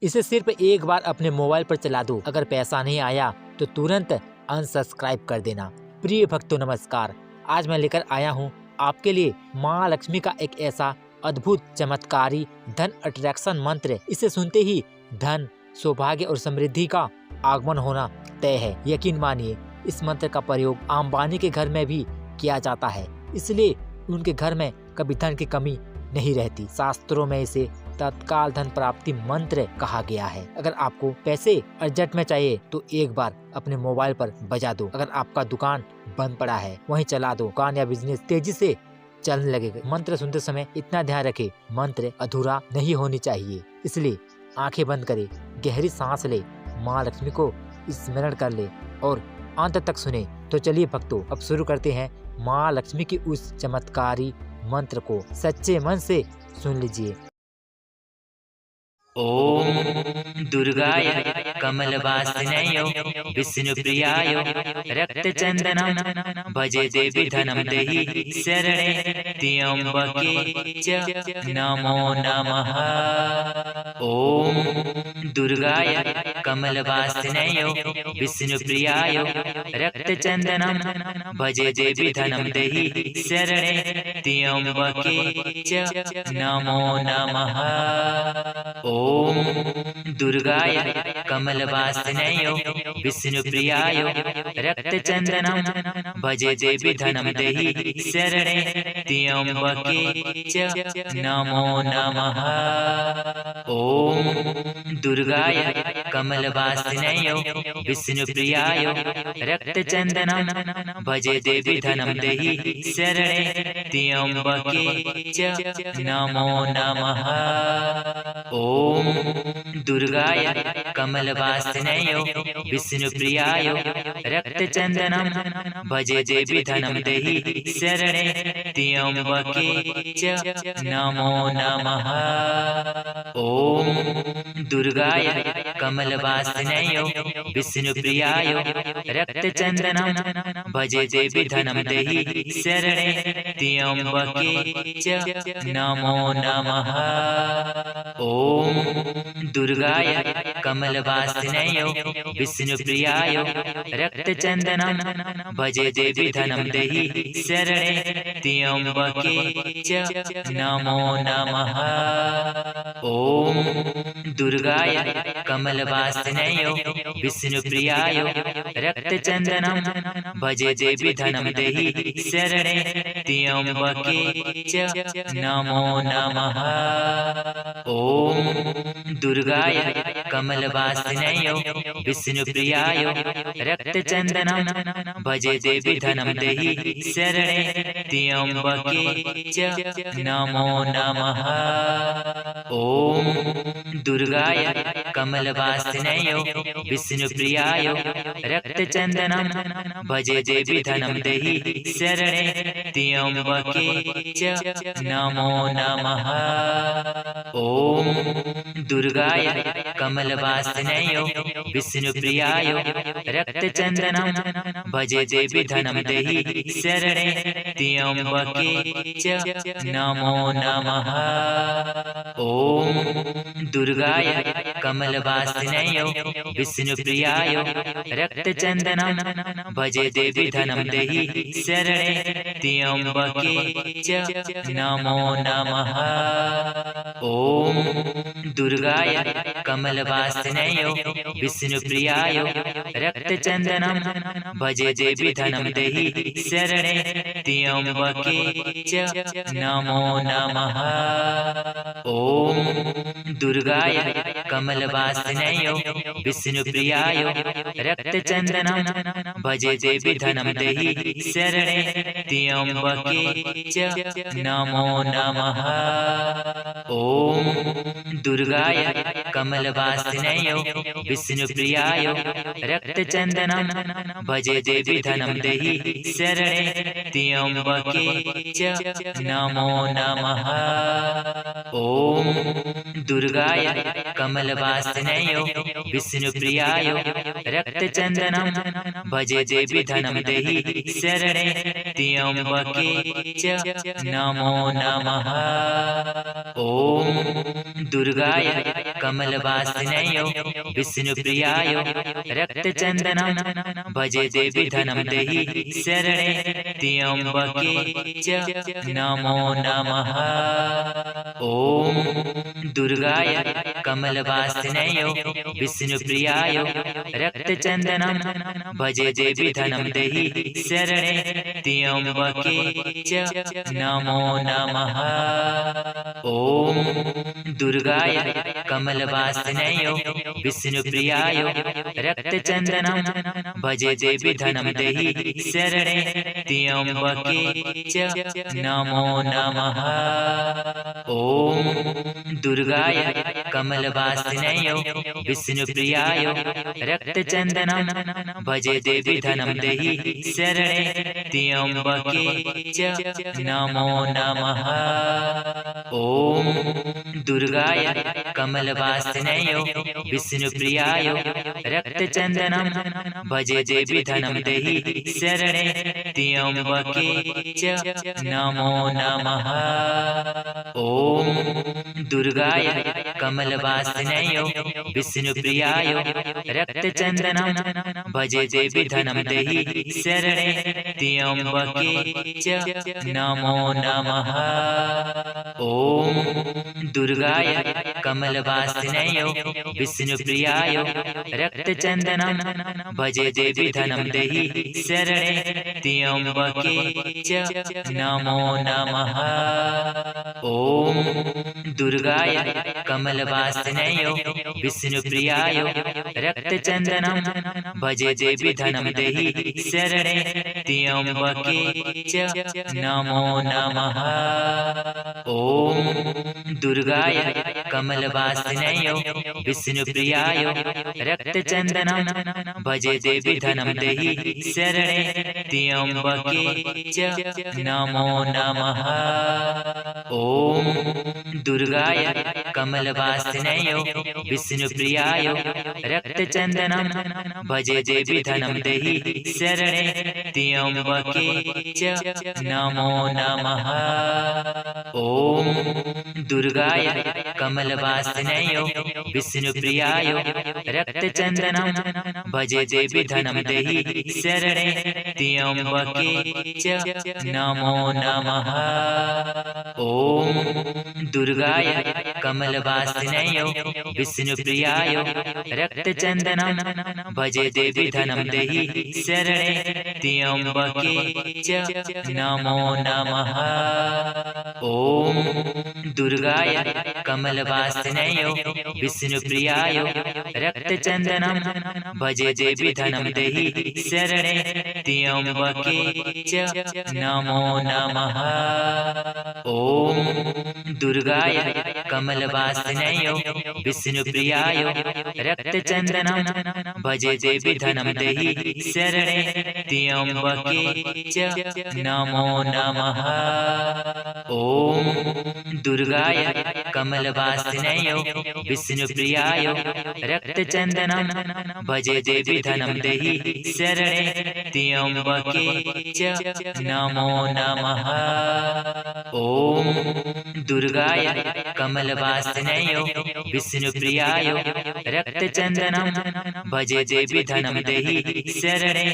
इसे सिर्फ एक बार अपने मोबाइल पर चला दो। अगर पैसा नहीं आया तो तुरंत अनसब्सक्राइब कर देना। प्रिय भक्तों नमस्कार, आज मैं लेकर आया हूँ आपके लिए माँ लक्ष्मी का एक ऐसा अद्भुत चमत्कारी धन अट्रैक्शन मंत्र। इसे सुनते ही धन, सौभाग्य और समृद्धि का आगमन होना तय है। यकीन मानिए, इस मंत्र का प्रयोग अंबानी के घर में भी किया जाता है, इसलिए उनके घर में कभी धन की कमी नहीं रहती। शास्त्रों में इसे तत्काल धन प्राप्ति मंत्र कहा गया है। अगर आपको पैसे अर्जेंट में चाहिए तो एक बार अपने मोबाइल पर बजा दो। अगर आपका दुकान बंद पड़ा है, वहीं चला दो। दुकान या बिजनेस तेजी से चलने लगेगा। मंत्र सुनते समय इतना ध्यान रखें, मंत्र अधूरा नहीं होनी चाहिए। इसलिए आंखें बंद करे, गहरी सांस ले, माँ लक्ष्मी को स्मरण कर ले और अंत तक सुने। तो चलिए भक्तों, अब शुरू करते हैं माँ लक्ष्मी की उस चमत्कारी मंत्र को। सच्चे मन से सुन लीजिए। ॐ दुर्गाय कमलवासिन्यै विष्णुप्रियाय रक्तचन्दनं भजे देवी धनं देहि शरणे त्र्यम्बके च नमो नमः। ॐ दुर्गाय कमलवासिन्यै विष्णुप्रियाय रक्तचन्दनं भजे देवी धनं देहि शरणे त्र्यम्बके च नमो नमः। ॐ दुर्गाय कमलवासिन्यै विष्णुप्रियाय रक्तचन्दनं भजे देवी धनं देहि शरणे त्र्यम्बके च नमो नमः। ॐ दुर्गाय कमलवासिन्यै विष्णुप्रियाय रक्तचन्दनं भजे देवी धनं देहि शरणे त्र्यम्बके च नमो नमः। ॐ दुर्गाय कमलवासिन्यै विष्णुप्रियाय रक्तचन्दनं भजे देवी धनं देहि शरणे त्र्यम्बके च नमो नमः। ॐ दुर्गाय कमलवासिन्यै विष्णुप्रियाय रक्तचन्दनं भजे देवी धनं देहि शरणे त्र्यम्बके च नमो नमः। ॐ दुर्गाय कमलवासिन्यै विष्णुप्रियाय रक्तचन्दनं भजे देवी धनं देहि शरणे त्र्यम्बके च नमो नमः। ॐ दुर्गाय कमलवासिन्यै विष्णुप्रियाय रक्तचन्दनं भजे देवी धनं देहि शरणे त्र्यम्बके च नमो नमः। ॐ दुर्गाय कमलवासिन्यै विष्णुप्रियाय रक्तचन्दनं भजे देवी धनं देहि शरणे त्र्यम्बके च नमो नमः। ॐ दुर्गाय कमलवासिन्यै विष्णुप्रियाय रक्तचन्दनं भजे देवी धनं देहि शरणे त्र्यम्बके च नमो नमः। ॐ दुर्गाय कमलवासिन्यै विष्णुप्रियाय रक्तचन्दनं भजे देवी धनं देहि शरणे त्र्यम्बके च नमो नमः। ॐ दुर्गाय कमलवासिन्यै विष्णुप्रियाय रक्तचन्दनं भजे देवी धनं देहि शरणे त्र्यम्बके च नमो नमः। ॐ दुर्गाय कमलवासिन्यै विष्णुप्रियाय रक्तचन्दनं भजे देवी धनं देहि शरणे त्र्यम्बके च नमो नमः। ॐ दुर्गाय कमलवासिन्यै विष्णुप्रियाय रक्तचन्दनं भजे देवी धनं देहि शरणे त्र्यम्बके च नमो नमः। ॐ दुर्गाय कमलवासिन्यै विष्णुप्रियाय रक्तचन्दनं भजे देवी धनं देहि शरणे त्र्यम्बके च नमो नमः। ॐ दुर्गाय कमलवासिन्यै विष्णुप्रियाय रक्तचन्दनं भजे देवी धनं देहि शरणे त्र्यम्बके च नमो नमः। ॐ दुर्गाय कमलवासिन्यै विष्णुप्रियाय रक्तचन्दनं भजे देवी धनं देहि शरणे त्र्यम्बके च नमो नमः। ॐ दुर्गाय कमलवासिन्यै विष्णुप्रियाय रक्तचन्दनं भजे देवी धनं देहि शरणे त्र्यम्बके च नमो नमः। ॐ दुर्गाय कमलवासिन्यै विष्णुप्रियाय रक्तचन्दनं भजे देवी धनं देहि शरणे त्र्यम्बके च नमो नमः। ॐ दुर्गाय कमलवासिन्यै विष्णुप्रियाय रक्तचन्दनं भजे देवी धनं देहि शरणे त्र्यम्बके च नमो नमः। ॐ दुर्गाय कमलवासिन्यै विष्णुप्रियाय रक्तचन्दनं भजे देवी धनं देहि शरणे त्र्यम्बके च नमो नमः। ॐ दुर्गाय कमलवासिन्यै विष्णुप्रियाय रक्तचन्दनं भजे देवी धनं देहि शरणे त्र्यम्बके च नमो नमः। ॐ दुर्गाय कमलवासिन्यै विष्णुप्रियाय रक्तचन्दनं भजे देवी धनं देहि शरणे त्र्यम्बके च नमो नमः। ॐ दुर्गाय कमलवासिन्यै विष्णुप्रियाय रक्तचन्दनं भजे देवी धनं देहि शरणे त्र्यम्बके च नमो नमः। ॐ दुर्गाय कमलवासिन्यै विष्णुप्रियाय रक्तचन्दनं भजे देवी धनं देहि शरणे त्र्यम्बके च नमो नमः। ॐ दुर्गाय कमलवासिन्यै विष्णुप्रियाय रक्तचन्दनं भजे देवी धनं देहि शरणे त्र्यम्बके च नमो नमः। ॐ दुर्गाय कमलवासिन्यै विष्णुप्रियाय रक्तचन्दनं भजे देवी धनं देहि शरणे त्र्यम्बके च नमो नमः। ॐ दुर्गाय कमलवासिन्यै विष्णुप्रियाय रक्तचन्दनं भजे देवी धनं देहि शरणे त्र्यम्बके च नमो नमः। ॐ दुर्गाय कमलवासिन्यै विष्णुप्रियाय रक्तचन्दनं भजे देवी धनं देहि शरणे त्र्यम्बके च नमो नमः। ॐ दुर्गाय कमलवासिन्यै विष्णुप्रियाय रक्तचन्दनं भजे देवी धनं देहि शरणे त्र्यम्बके च नमो नमः। ॐ दुर्गाय कमलवासिन्यै विष्णुप्रियाय रक्तचन्दनं भजे देवी धनं देहि शरणे त्र्यम्बके च नमो नमः। ॐ दुर्गाय कमलवासिन्यै विष्णुप्रियाय रक्तचन्दनं भजे देवी धनं देहि शरणे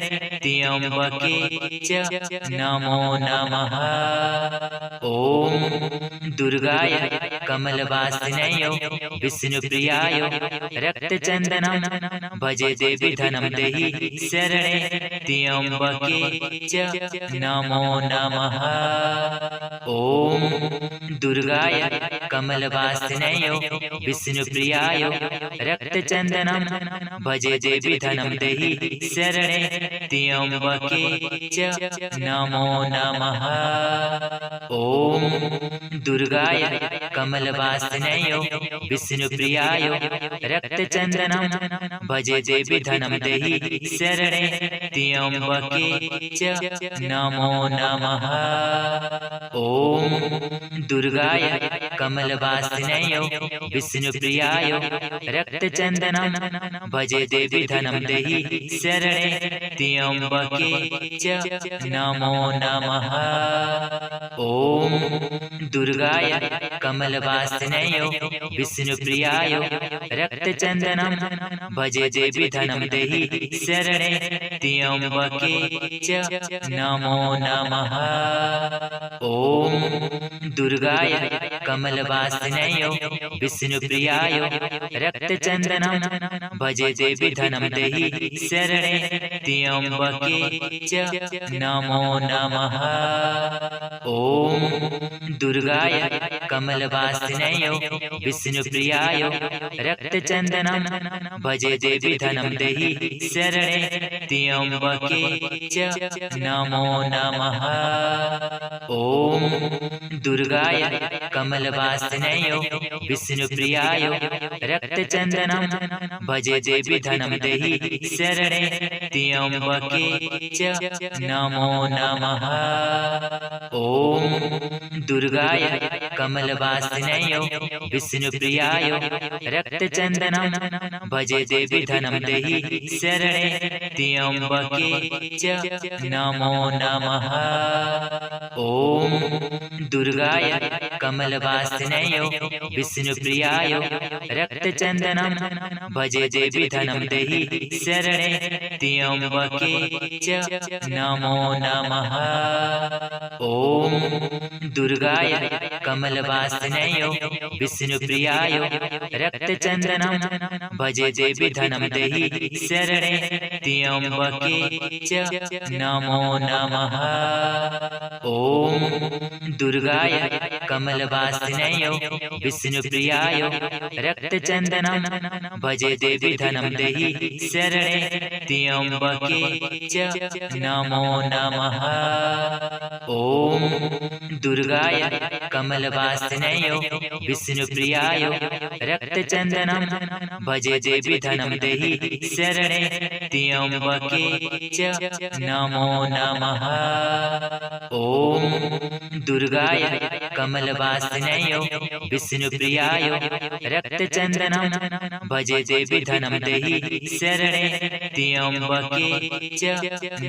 त्र्यम्बके च नमो नमः। ॐ दुर्गाय कमलवासिन्यै विष्णुप्रियाय रक्तचन्दनं भजे देवी धनं देहि शरणे त्र्यम्बके च नमो नमः। ॐ दुर्गाय कमलवासिन्यै विष्णुप्रियाय रक्तचन्दनं भजे देवी धनं देहि शरणे त्र्यम्बके च नमो नमः। ॐ दुर्गाय कमलवासिन्यै विष्णुप्रियाय रक्तचन्दनं भजे देवी धनं देहि शरणे त्र्यम्बके च नमो नमः। ॐ दुर्गाय कमलवासिन्यै विष्णुप्रियाय रक्तचन्दनं भजे देवी धनं देहि शरणे त्र्यम्बके च नमो नमः। ॐ दुर्गाय कमलवासिन्यै कमलवासिनयो विष्णुप्रियाय रक्तचन्दनं भजे देवी धनं देहि शरणे त्र्यम्बके च नमो नमः। ॐ दुर्गाय कमलवासिनयो विष्णुप्रियाय रक्तचन्दनं भजे देवी धनं देहि शरणे त्र्यम्बके च नमो नमः। ॐ दुर्गाय कमलवासिनयो विष्णुप्रियाय रक्तचन्दनं भजे देवी धनं देहि शरणे त्र्यम्बके च नमो नमः। ॐ दुर्गाय कमलवासिनयो विष्णुप्रियाय रक्तचन्दनं भजे देवी धनं देहि शरणे त्र्यम्बके च नमो नमः। ॐ दुर्गाय कमलवासिनयो विष्णुप्रियाय रक्तचन्दनं भजे देवी धनं देहि शरणे त्र्यम्बके च नमो नमः। ॐ दुर्गाय कमलवासिनयो विष्णुप्रियाय रक्तचन्दनं भजे देवी धनं देहि शरणे त्र्यम्बके च नमो नमः। ॐ दुर्गाय कमलवासिनयो विष्णुप्रियाय रक्तचन्दनं भजे देवी धनं देहि शरणे त्र्यम्बके च नमो नमः। ॐ दुर्गाय कमलवासिनयो विष्णुप्रियाय रक्तचन्दनं भजे देवी धनं देहि शरणे त्र्यम्बके च नमो नमः। ॐ दुर्गाय कमलवासिनयो विष्णुप्रियाय रक्तचन्दनं भजे देवी धनं देहि शरणे त्र्यम्बके च नमो नमः। ॐ दुर्गाय कमलवासिनयो विष्णुप्रियाय रक्तचन्दनं भजे देवी धनं देहि शरणे त्र्यम्बके च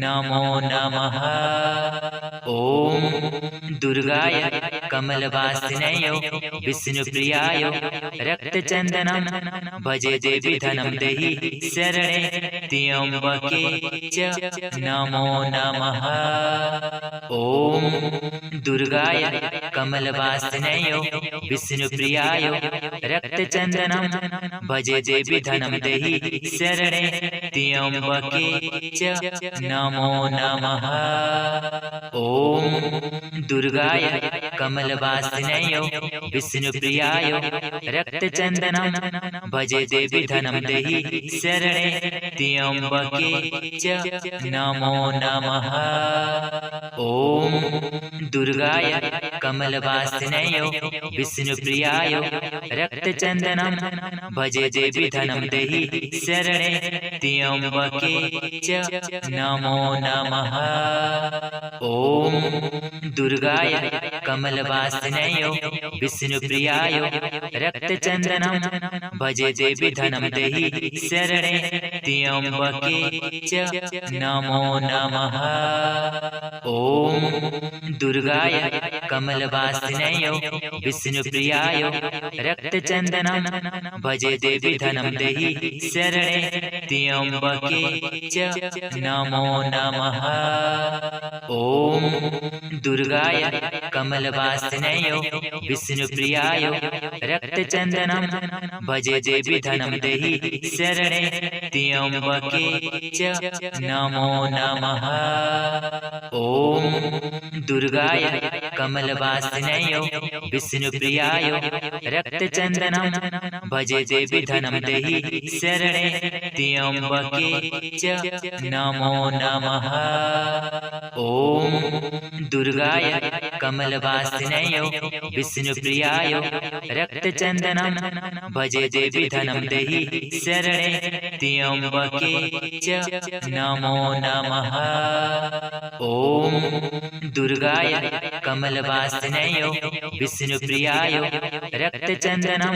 नमो नमः। ॐ दुर्गाय कमलवासिनयो विष्णुप्रियाय रक्तचन्दनं भजे देवी धनं देहि शरणे त्र्यम्बके च नमो नमः। ॐ दुर्गाय कमलवासिनयो विष्णुप्रियाय रक्तचन्दनं भजे देवी धनं देहि शरणे त्र्यम्बके च नमो नमः। ॐ दुर्गाय कमलवासिनयो विष्णुप्रियाय रक्तचन्दनं भजे देवी धनं देहि शरणे त्र्यम्बके च नमो नमः। ॐ दुर्गाय कमलवासिनयो विष्णुप्रियाय रक्तचन्दनं भजे देवी धनं देहि शरणे त्र्यम्बके च नमो नमः। ॐ दुर्गाय कमलवासिनयो विष्णुप्रियाय रक्तचन्दनं भजे देवी धनं देहि शरणे त्र्यम्बके च नमो नमः। ॐ दुर्गाय कमलवासिनयो विष्णुप्रियाय रक्तचन्दनं भजे देवी धनं देहि शरणे त्र्यम्बके च नमो नमः। ॐ दुर्गाय कमलवासिनयो विष्णुप्रियाय रक्तचन्दनं भजे देवी धनं देहि शरणे त्र्यम्बके च नमो नमः। ॐ दुर्गाय कमलवासिनयो विष्णुप्रियाय रक्तचन्दनं भजे देवी धनं देहि शरणे त्र्यम्बके च नमो नमः। ॐ दुर्गाय कमलवासिनयो विष्णुप्रियाय रक्तचन्दनं भजे देवी धनं देहि शरणे त्र्यम्बके च नमो नमः। ॐ दुर्गाय कमलवासिनयो विष्णुप्रियाय रक्तचन्दनं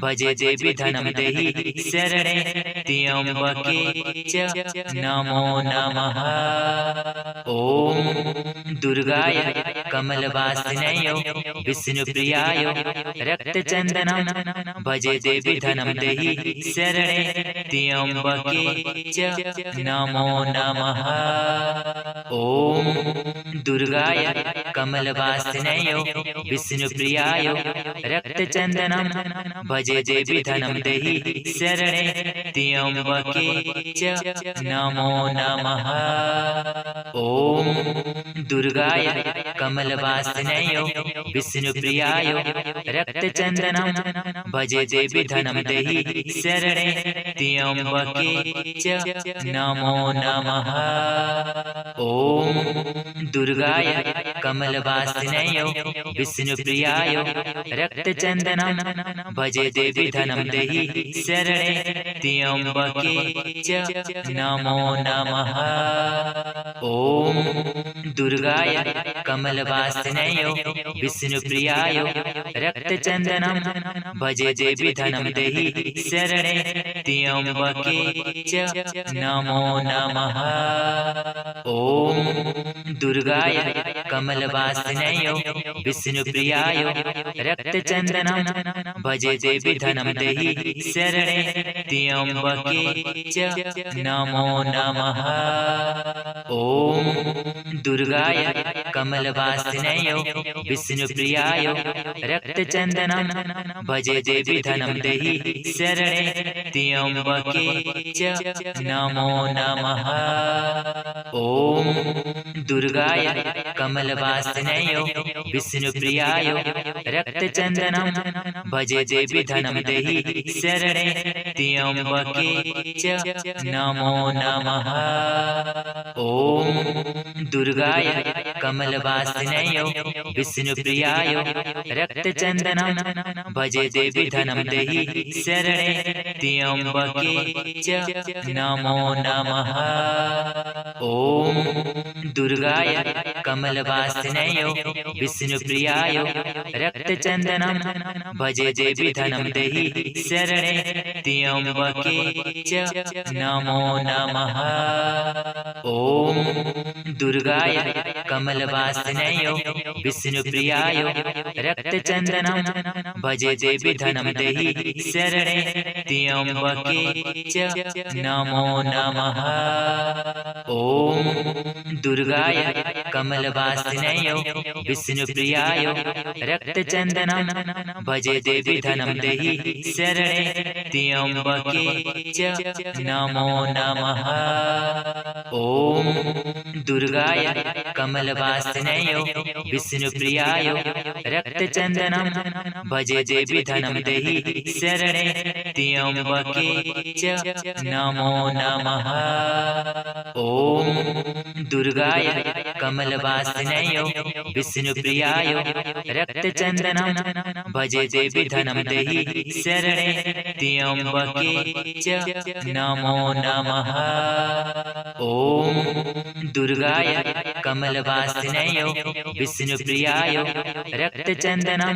भजे देवी धनं देहि शरणे त्र्यम्बके च नमो नमः। ॐ दुर्गाय कमलवासिनयो विष्णुप्रियाय रक्तचन्दनं भजे देवी धनं देहि शरणे त्र्यम्बके च नमो नमः। ॐ दुर्गाय कमलवासिन्यै विष्णुप्रियाय रक्तचन्दनं भजे देवी धनं देहि शरणे त्र्यम्बके च नमो नमः। ॐ दुर्गाय कमलवासिन्यै विष्णुप्रियाय रक्तचन्दनं भजे देवी धनं देहि शरणे त्र्यम्बके च नमो नमः। ॐ दुर्गाय कमलवासिन्यै विष्णुप्रियाय रक्तचन्दनं भजे देवी धनं देहि शरणे त्र्यम्बके च नमो नमः। ॐ दुर्गाय कमलवासिन्यै विष्णुप्रियाय रक्तचन्दनं भजे देवी धनं देहि शरणे त्र्यम्बके च नमो नमः। ॐ दुर्गाय कमलवासिन्यै विष्णुप्रियाय रक्तचन्दनं भजे देवी धनं देहि शरणे त्र्यम्बके च नमो नमः। ॐ दुर्गाय कमलवासिन्यै विष्णुप्रियाय रक्तचन्दनं भजे देवी धनं देहि शरणे त्र्यम्बके च नमो नमः। ॐ दुर्गाय कमलवासिन्यै विष्णुप्रियाय रक्तचन्दनं भजे देवी धनं देहि शरणे त्र्यम्बके च नमो नमः। ॐ दुर्गाय कमलवासिन्यै विष्णुप्रियाय रक्तचन्दनं भजे देवी धनं देहि शरणे त्र्यम्बके च नमो नमः। ॐ दुर्गाय कमलवासिन्यै विष्णुप्रियाय रक्तचन्दनं भजे देवी धनं देहि शरणे त्र्यम्बके च नमो नमः। ॐ दुर्गाय कमलवासिन्यै विष्णुप्रियाय रक्तचन्दनं भजे देवी धनं देहि शरणे त्र्यम्बके च नमो नमः। ॐ दुर्गाय कमलवासिन्यै विष्णुप्रियाय रक्तचन्दनं भजे देवी धनं देहि शरणे त्र्यम्बके च नमो नमः। ॐ दुर्गाय कमलवासिन्यै विष्णुप्रियाय रक्तचन्दनं भजे देवी धनं देहि शरणे त्र्यम्बके च नमो नमः। ॐ दुर्गाय कमलवासिन्यै विष्णुप्रियाय रक्तचन्दनं भजे देवी धनं देहि शरणे त्र्यम्बके च नमो नमः। ॐ दुर्गाय कमलवासिन्यै विष्णुप्रियाय रक्तचन्दनं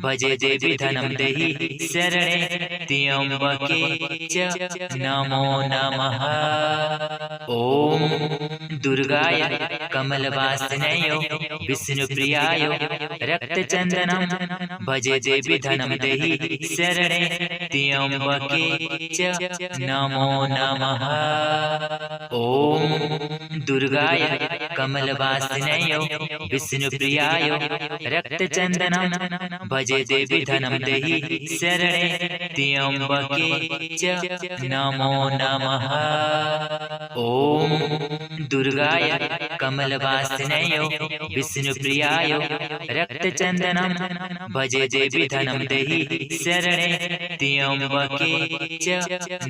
भजे देवी धनं देहि शरणे त्र्यम्बके च नमो नमः। ॐ दुर्गाय कमलवासिन्यै विष्णुप्रियाय रक्तचन्दनं भजे देवी धनं देहि शरणे त्र्यम्बके च नमो नमः। ॐ दुर्गाय कमलवासिन्यै विष्णुप्रियाय रक्तचन्दनं भजे देवी धनं देहि शरणे त्र्यम्बके च नमो नमः। ॐ दुर्गाय कमलवासिन्यै विष्णुप्रियाय रक्तचन्दनं भजे देवी धनं देहि शरणे त्र्यम्बके च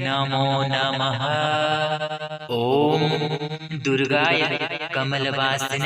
नमो नमः। ॐ दुर्गाय कमलवासिन्यै